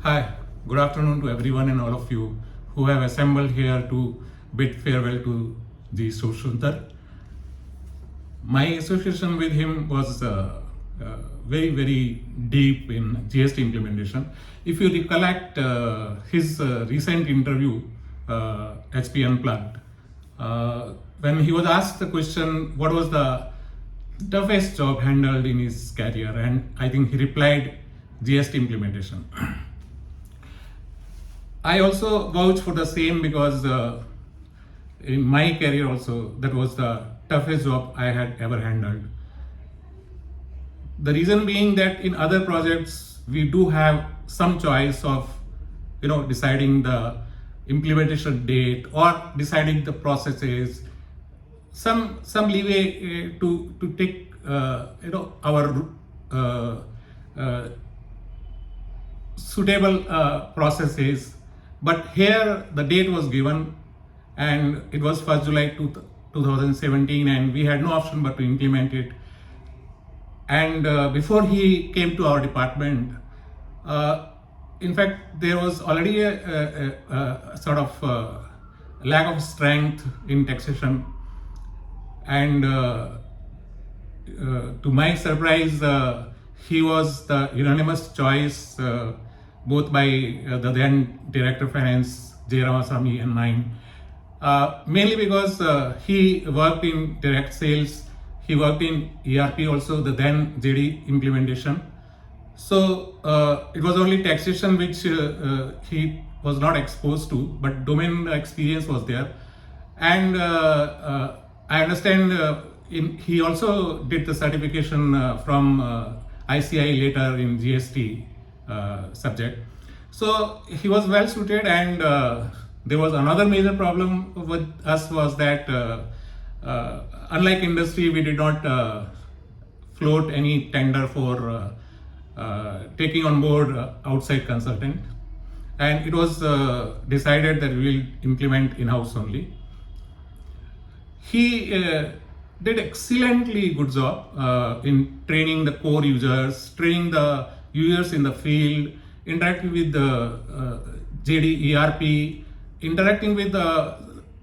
Hi, good afternoon to everyone and all of you who have assembled here to bid farewell to G Shiva Sunder. My association with him was very deep in GST implementation. If you recollect his recent interview, HP Unplugged, when he was asked the question, what was the toughest job handled in his career, and I think he replied, GST implementation. I also vouch for the same because in my career also that was the toughest job I had ever handled. The reason being that in other projects we do have some choice of deciding the implementation date or deciding the processes, some leeway to take our suitable processes. But here the date was given and it was 1st July 2017 and we had no option but to implement it. And before he came to our department, in fact, there was already a sort of lack of strength in taxation. And to my surprise, he was the unanimous choice both by the then Director of Finance, J. Ramasamy, and mine. Mainly because he worked in direct sales, he worked in ERP also, the then JD implementation. So it was only taxation which he was not exposed to, but domain experience was there. And I understand he also did the certification from ICI later in GST subject. So he was well suited, and there was another major problem with us was that unlike industry, we did not float any tender for taking on board outside consultant, and it was decided that we will implement in-house only. He did excellently good job in training the core users, training the users in the field, interacting with the JD ERP, interacting with the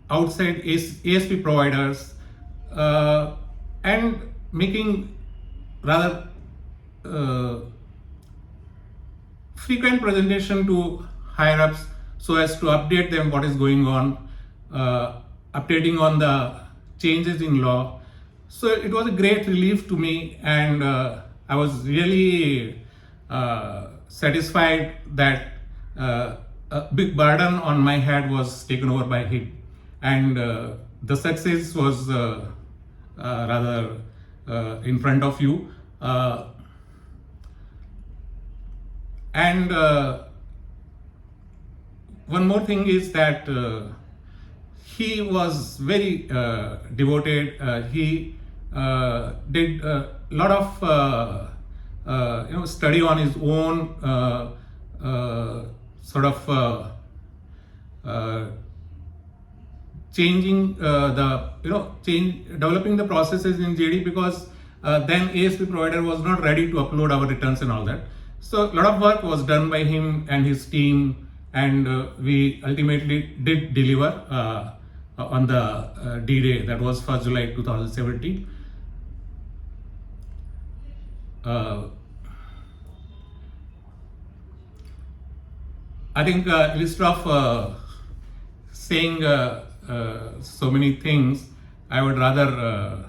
outside ASP providers, and making rather frequent presentation to higher ups so as to update them what is going on, updating on the changes in law. So it was a great relief to me, and I was really satisfied that a big burden on my head was taken over by him, and the success was rather in front of you. And one more thing is that he was very devoted. He did a lot of study on his own, sort of changing developing the processes in JD, because then ASP provider was not ready to upload our returns and all that. So a lot of work was done by him and his team, and we ultimately did deliver on the D-Day, that was 1st July 2017. I think instead of saying so many things, I would rather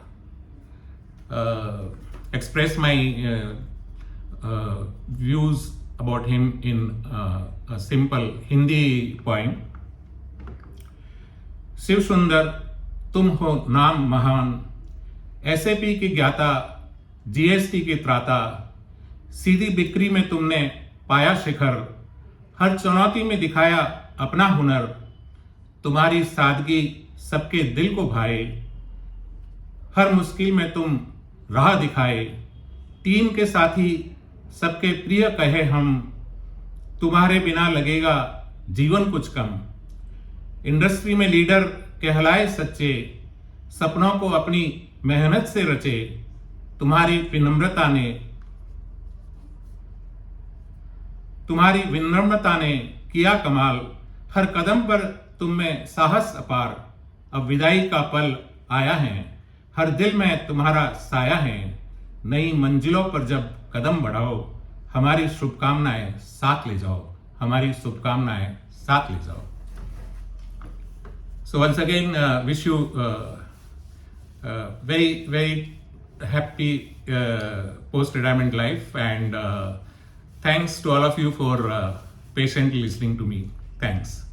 express my views about him in a simple Hindi poem. Shiv सुंदर तुम हो नाम महान, SAP की ज्ञाता, GST की त्राता, सीधी बिक्री में तुमने पाया शिखर, हर चुनौती में दिखाया अपना हुनर, तुम्हारी सादगी सबके दिल को भाए, हर मुश्किल में तुम राह दिखाए, टीम के साथी सबके प्रिय कहे हम, तुम्हारे बिना लगेगा जीवन कुछ कम, इंडस्ट्री में लीडर कहलाए सच्चे, सपनों को अपनी मेहनत से रचे, तुम्हारी विनम्रता ने तुम्हारी विनम्रता ने किया कमाल, हर कदम पर तुम में साहस अपार। अब विदाई का पल आया है, हर दिल में तुम्हारा साया है। नई मंजिलों पर जब कदम बढ़ाओ, हमारी शुभकामनाएं साथ ले जाओ, हमारी शुभकामनाएं साथ ले जाओ। So once again, wish you very happy post-retirement life, and thanks to all of you for patiently listening to me. Thanks.